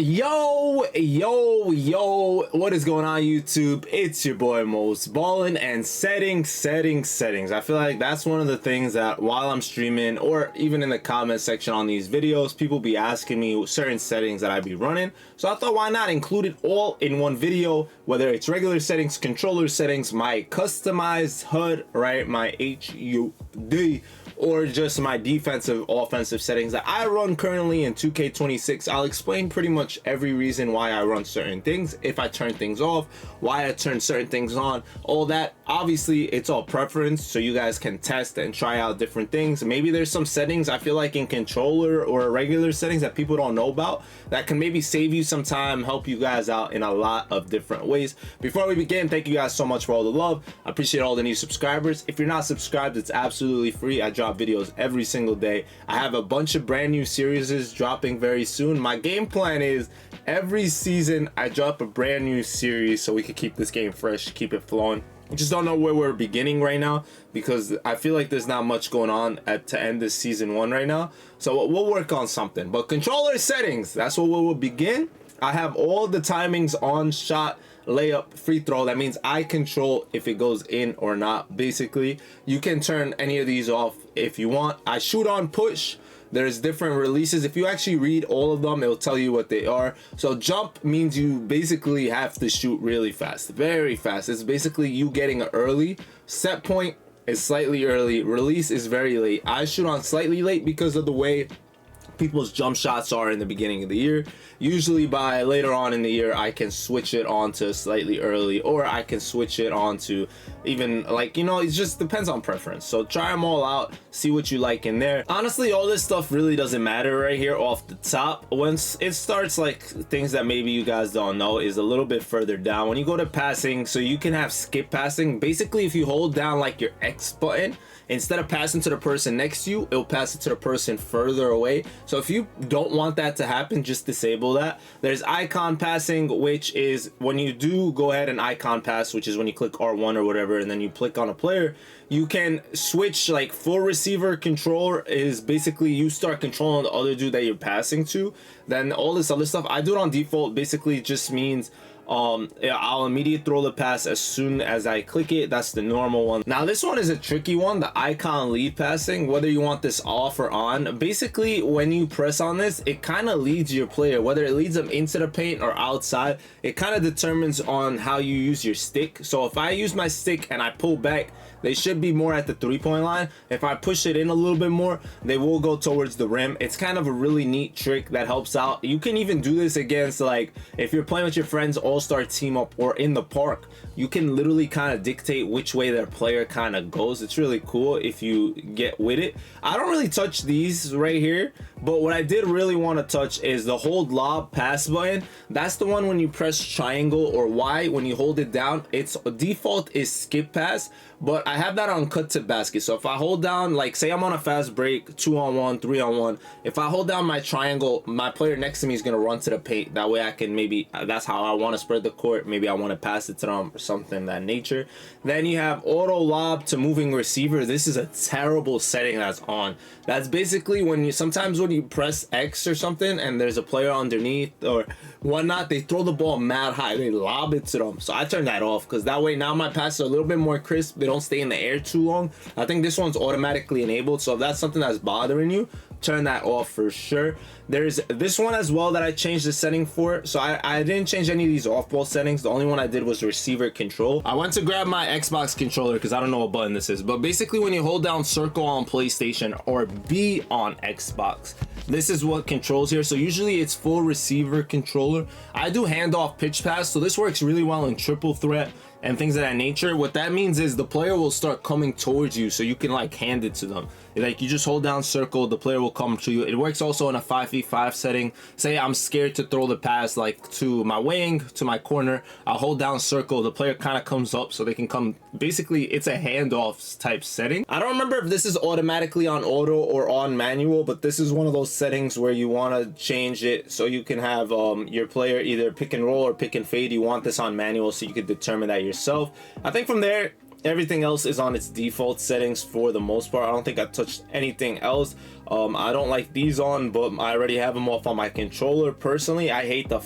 Yo, what is going on, YouTube? It's your boy Mosballin, and settings. I feel like that's one of the things that while I'm streaming or even in the comment section on these videos, people be asking me certain settings that I be running. So I thought, why not include it all in one video, whether it's regular settings, controller settings, my customized HUD, right, my HUD, or just my defensive, offensive settings that I run currently in 2K26. I'll explain pretty much every reason why I run certain things, if I turn things off, why I turn certain things on, all that. Obviously, it's all preference, so you guys can test and try out different things. Maybe there's some settings I feel like in controller or regular settings that people don't know about that can maybe save you some time, help you guys out in a lot of different ways. Before we begin, thank you guys so much for all the love. I appreciate all the new subscribers. If you're not subscribed, it's absolutely free. I drop videos every single day. I have a bunch of brand new series dropping very soon. My game plan is every season I drop a brand new series so we can keep this game fresh, keep it flowing. I just don't know where we're beginning right now because I feel like there's not much going on to end this season 1 right now. So we'll work on something. But controller settings, that's what we will begin. I have all the timings on shot, layup, free throw. That means I control if it goes in or not. Basically, you can turn any of these off if you want. I shoot on push. There's different releases. If you actually read all of them, it'll tell you what they are. So jump means you basically have to shoot really fast, very fast. It's basically you getting early. Set point is slightly early. Release is very late. I shoot on slightly late because of the way people's jump shots are in the beginning of the year. Usually by later on in the year, I can switch it on to slightly early, or I can switch it on to even, like, you know, it just depends on preference. So try them all out, see what you like in there. Honestly, all this stuff really doesn't matter right here off the top. Once it starts, like, things that maybe you guys don't know is a little bit further down. When you go to passing, so you can have skip passing. Basically, if you hold down like your X button, instead of passing to the person next to you, it'll pass it to the person further away. So if you don't want that to happen, just disable that. There's icon passing, which is when you do go ahead and icon pass, which is when you click R1 or whatever, and then you click on a player, you can switch. Like full receiver control is basically you start controlling the other dude that you're passing to. Then all this other stuff, I do it on default. Basically just means I'll immediately throw the pass as soon as I click it. That's the normal one. Now this one is a tricky one, the icon lead passing, whether you want this off or on. Basically when you press on this, it kind of leads your player, whether it leads them into the paint or outside. It kind of determines on how you use your stick. So if I use my stick and I pull back, they should be more at the 3-point line. If I push it in a little bit more, they will go towards the rim. It's kind of a really neat trick that helps out. You can even do this against, like, if you're playing with your friends, all-star team up, or in the park. You can literally kind of dictate which way their player kind of goes. It's really cool if you get with it. I don't really touch these right here, but what I did really want to touch is the hold lob pass button. That's the one when you press triangle or Y, when you hold it down, its default is skip pass, but I have that on cut to basket. So if I hold down, like say I'm on a fast break, 2-on-1, 3-on-1, if I hold down my triangle, my player next to me is going to run to the paint. That way I can maybe, that's how I want to spread the court. Maybe I want to pass it to them or something of that nature. Then you have auto lob to moving receiver. This is a terrible setting that's on. That's basically when you, sometimes when you press X or something and there's a player underneath or whatnot, they throw the ball mad high, they lob it to them. So I turn that off because that way now my passes are a little bit more crisp. They don't stay in the air too long. I think this one's automatically enabled, so if that's something that's bothering you, turn that off for sure. There's this one as well that I changed the setting for. So I didn't change any of these off-ball settings. The only one I did was receiver control. I went to grab my Xbox controller because I don't know what button this is, but basically when you hold down circle on PlayStation or B on Xbox, this is what controls here. So usually it's full receiver controller. I do handoff pitch pass, so this works really well in triple threat and things of that nature. What that means is the player will start coming towards you, so you can like hand it to them. Like you just hold down circle, the player will come to you. It works also in a 5v5 setting. Say I'm scared to throw the pass like to my wing, to my corner, I'll hold down circle, the player kind of comes up so they can come. Basically it's a handoff type setting. I don't remember if this is automatically on auto or on manual, but this is one of those settings where you want to change it so you can have your player either pick and roll or pick and fade. You want this on manual so you can determine that yourself. I think from there Everything else is on its default settings for the most part. I don't think I touched anything else. I don't like these on, but I already have them off on my controller. Personally, I hate the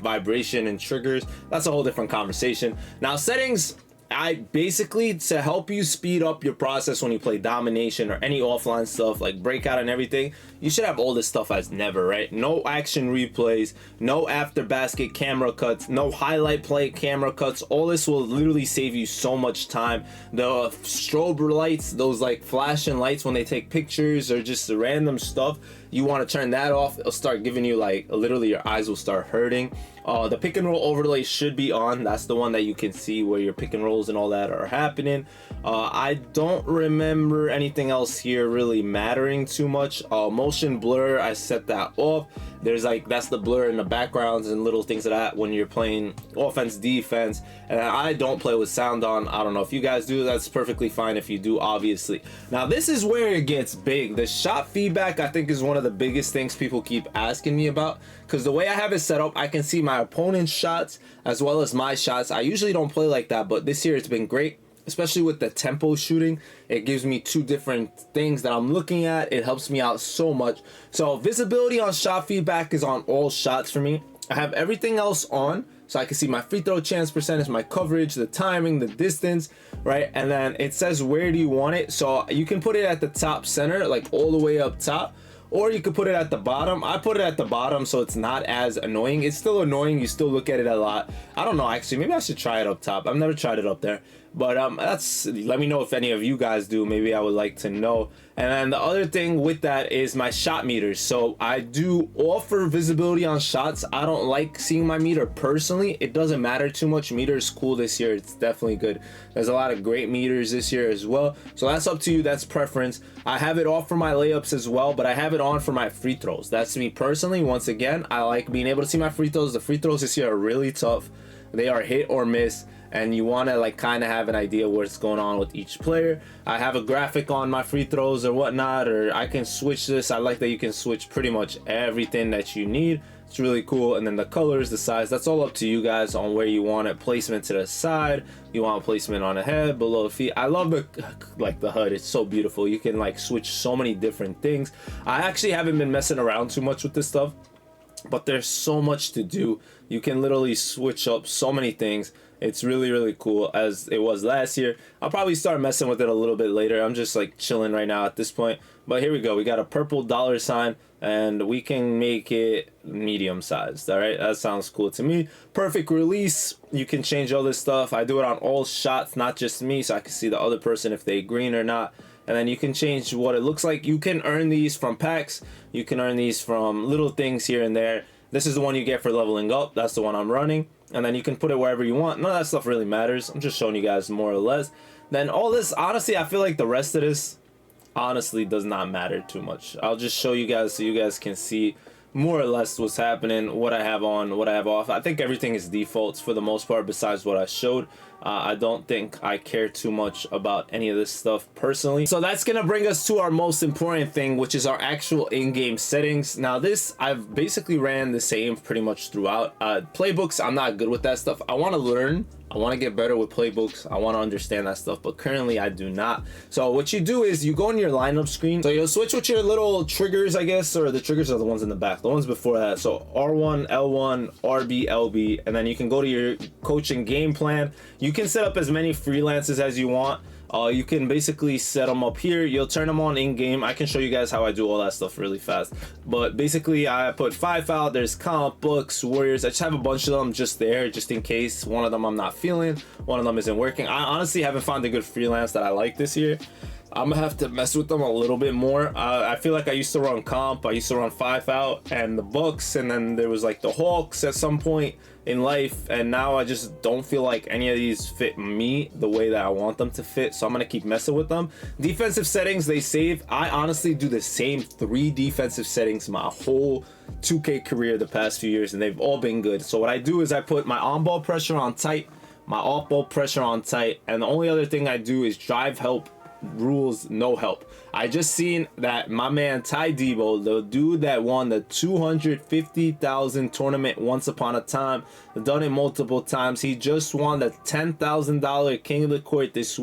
vibration and triggers. That's a whole different conversation. Now, settings, I basically, to help you speed up your process when you play domination or any offline stuff like breakout and everything, you should have all this stuff as never, right? No action replays, no after basket camera cuts, no highlight play camera cuts. All this will literally save you so much time. The strobe lights, those like flashing lights when they take pictures or just the random stuff, you want to turn that off. It'll start giving you like literally your eyes will start hurting. The pick and roll overlay should be on. That's the one that you can see where your pick and rolls and all that are happening. I don't remember anything else here really mattering too much. Motion blur, I set that off. There's like, that's the blur in the backgrounds and little things of that when you're playing offense, defense. And I don't play with sound on. I don't know if you guys do. That's perfectly fine if you do, obviously. Now this is where it gets big. The shot feedback, I think, is one of the biggest things people keep asking me about, because the way I have it set up, I can see my opponent's shots as well as my shots. I usually don't play like that, but this year it's been great, especially with the tempo shooting. It gives me two different things that I'm looking at. It helps me out so much. So visibility on shot feedback is on all shots for me. I have everything else on, so I can see my free throw chance percentage, my coverage, the timing, the distance, right? And then it says where do you want it. So you can put it at the top center, like all the way up top, or you could put it at the bottom. I put it at the bottom so it's not as annoying. It's still annoying, you still look at it a lot. I don't know, actually, maybe I should try it up top. I've never tried it up there, but that's, let me know if any of you guys do. Maybe I would like to know. And then the other thing with that is my shot meters. So I do offer visibility on shots. I don't like seeing my meter personally. It doesn't matter too much. Meter is cool this year. It's definitely good. There's a lot of great meters this year as well. So that's up to you. That's preference. I have it off for my layups as well, but I have it on for my free throws. That's me personally. Once again, I like being able to see my free throws. The free throws this year are really tough. They are hit or miss, and you want to like kind of have an idea what's going on with each player. I have a graphic on my free throws or whatnot, or I can switch this. I like that you can switch pretty much everything that you need. It's really cool. And then the colors, the size, that's all up to you guys on where you want it. Placement to the side, you want placement on the head, below the feet. I love the like the HUD. It's so beautiful. You can like switch so many different things. I actually haven't been messing around too much with this stuff, but there's so much to do. You can literally switch up so many things. It's really, really cool, as it was last year. I'll probably start messing with it a little bit later. I'm just like chilling right now at this point. But here we go. We got a purple dollar sign, and we can make it medium sized. All right, that sounds cool to me. Perfect release. You can change all this stuff. I do it on all shots, not just me, so I can see the other person if they green or not. And then you can change what it looks like. You can earn these from packs. You can earn these from little things here and there. This is the one you get for leveling up. That's the one I'm running. And then you can put it wherever you want. None of that stuff really matters. I'm just showing you guys more or less. Then all this, honestly, I feel like the rest of this honestly does not matter too much. I'll just show you guys so you guys can see more or less what's happening, what I have on, what I have off. I think everything is defaults for the most part besides what I showed. I don't think I care too much about any of this stuff personally. So that's gonna bring us to our most important thing, which is our actual in-game settings. Now this, I've basically ran the same pretty much throughout. Playbooks, I'm not good with that stuff. I want to learn. I want to get better with playbooks. I want to understand that stuff, but currently I do not. So what you do is you go in your lineup screen. So you'll switch with your little triggers, I guess, or the triggers are the ones in the back, the ones before that. So R1, L1, RB, LB, and then you can go to your coaching game plan. You can set up as many freelances as you want. You can basically set them up here. You'll turn them on in game. I can show you guys how I do all that stuff really fast. But basically, I put 5 out. There's comic books, warriors. I just have a bunch of them just there, just in case one of them I'm not feeling, one of them isn't working. I honestly haven't found a good freelance that I like this year. I'm gonna have to mess with them a little bit more. I feel like I used to run comp. I used to run 5 out and the Bucks, and then there was like the Hawks at some point in life, and now I just don't feel like any of these fit me the way that I want them to fit, so I'm gonna keep messing with them. Defensive settings, they save. I honestly do the same 3 defensive settings my whole 2K career the past few years, and they've all been good. So what I do is I put my on-ball pressure on tight, my off-ball pressure on tight, and the only other thing I do is drive help rules, no help. I just seen that my man Ty Debo, the dude that won the 250,000 tournament once upon a time, done it multiple times. He just won the $10,000 King of the Court this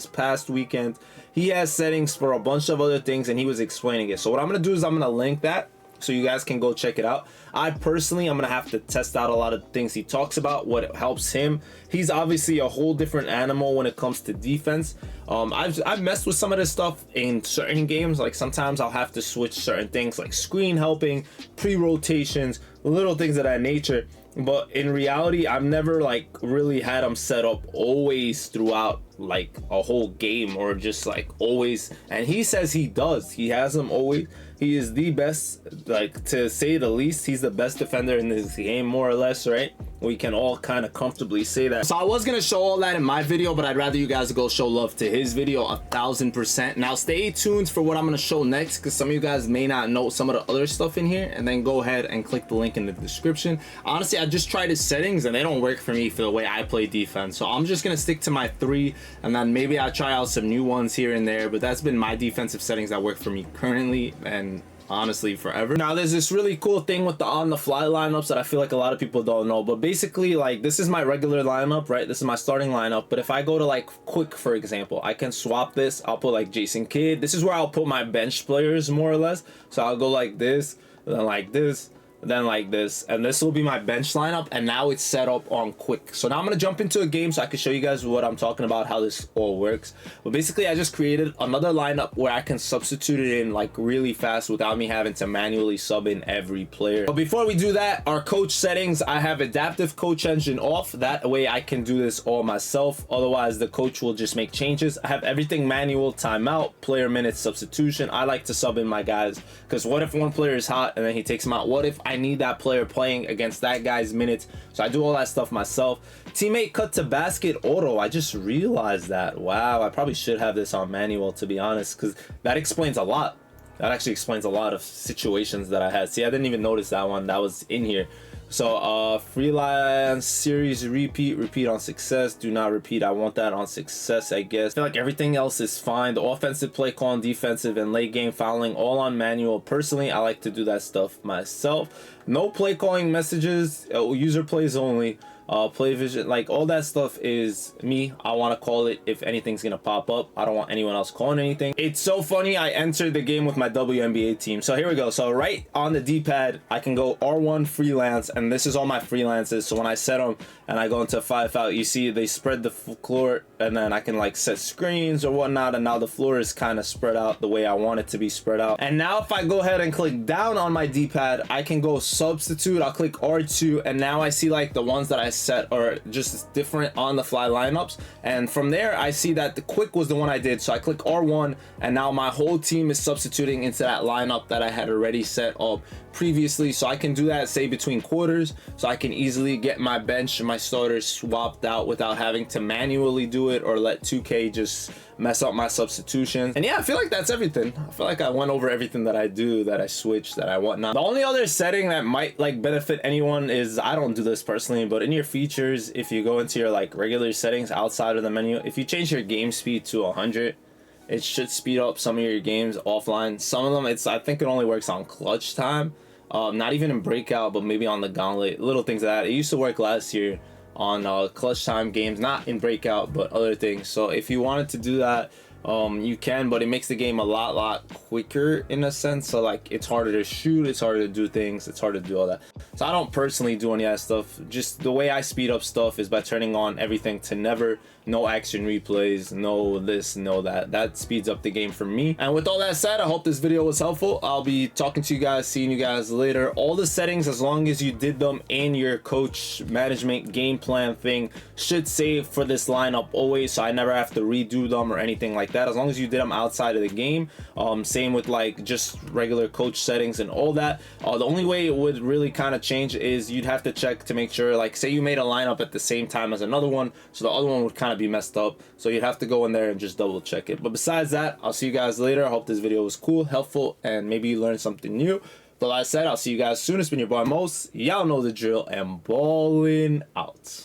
past weekend. He has settings for a bunch of other things, and he was explaining it. So what I'm gonna do is I'm gonna link that so you guys can go check it out. I personally, I'm gonna have to test out a lot of things he talks about, what helps him. He's obviously a whole different animal when it comes to defense. I've messed with some of this stuff in certain games. Like sometimes I'll have to switch certain things like screen helping, pre-rotations, little things of that nature. But in reality, I've never like really had them set up always throughout like a whole game, or just like always. And he says he does. He has them always. He is the best, like to say the least. He's the best defender in this game, more or less, right? We can all kind of comfortably say that. So I was gonna show all that in my video, but I'd rather you guys go show love to his video 1000%. Now stay tuned for what I'm gonna show next, because some of you guys may not know some of the other stuff in here, and then go ahead and click the link in the description. Honestly, I just tried his settings and they don't work for me for the way I play defense. So I'm just gonna stick to my 3, and then maybe I'll try out some new ones here and there, but that's been my defensive settings that work for me currently, and honestly forever. Now there's this really cool thing with the on the fly lineups that I feel like a lot of people don't know, but basically like this is my regular lineup, right? This is my starting lineup, but if I go to like quick, for example, I can swap this. I'll put like Jason Kidd. This is where I'll put my bench players, more or less. So I'll go like this, then like this, then like this, and this will be my bench lineup. And now it's set up on quick. So now I'm gonna jump into a game so I can show you guys what I'm talking about, how this all works. But basically I just created another lineup where I can substitute it in like really fast without me having to manually sub in every player. But before we do that, our coach settings, I have adaptive coach engine off. That way I can do this all myself, otherwise the coach will just make changes. I have everything manual, timeout, player minutes, substitution. I like to sub in my guys, because what if one player is hot and then he takes him out? What if I need that player playing against that guy's minutes? So I do all that stuff myself. Teammate cut to basket auto, I just realized that. Wow, I probably should have this on manual, to be honest, because that explains a lot. That actually explains a lot of situations that I had. See, I didn't even notice that one. That was in here. So freelance series repeat on success, do not repeat. I want that on success, I guess. I feel like everything else is fine. The offensive play calling, defensive, and late game fouling, all on manual. Personally, I like to do that stuff myself. No play calling messages, user plays only. Play vision, like all that stuff is me. I want to call it if anything's gonna pop up. I don't want anyone else calling anything. It's so funny, I entered the game with my WNBA team. So here we go. So right on the D-pad, I can go R1 freelance, and this is all my freelances. So when I set them and I go into 5 out, you see they spread the floor, and then I can like set screens or whatnot, and now the floor is kind of spread out the way I want it to be spread out. And now if I go ahead and click down on my D-pad, I can go substitute. I'll click R2, and now I see like the ones that I set or just different on the fly lineups, and from there I see that the quick was the one I did. So I click R1, and now my whole team is substituting into that lineup that I had already set up previously. So I can do that, say between quarters, so I can easily get my bench and my starters swapped out without having to manually do it or let 2K just mess up my substitutions. And yeah, I feel like that's everything. I feel like I went over everything that I do, that I switch, that I whatnot. The only other setting that might like benefit anyone is, I don't do this personally, but in your features, if you go into your like regular settings outside of the menu, if you change your game speed to 100, it should speed up some of your games offline. Some of them, I think it only works on clutch time, not even in breakout, but maybe on the gauntlet, little things like that. It used to work last year on clutch time games, not in breakout, but other things. So if you wanted to do that, you can, but it makes the game a lot quicker in a sense. So like it's harder to shoot, it's harder to do things, it's harder to do all that. So I don't personally do any of that stuff. Just the way I speed up stuff is by turning on everything to never, no action replays, no this, no that. That speeds up the game for me. And with all that said, I hope this video was helpful. I'll be talking to you guys, seeing you guys later. All the settings, as long as you did them in your coach management game plan thing, should save for this lineup always, so I never have to redo them or anything like that, as long as you did them outside of the game. Same with like just regular coach settings and all that. The only way it would really kind of change is you'd have to check to make sure, like say you made a lineup at the same time as another one, so the other one would kind of be messed up, so you'd have to go in there and just double check it. But besides that, I'll see you guys later. I hope this video was cool, helpful, and maybe you learned something new. But like I said, I'll see you guys soon. It's been your boy Mos. Y'all know the drill, and ballin' out.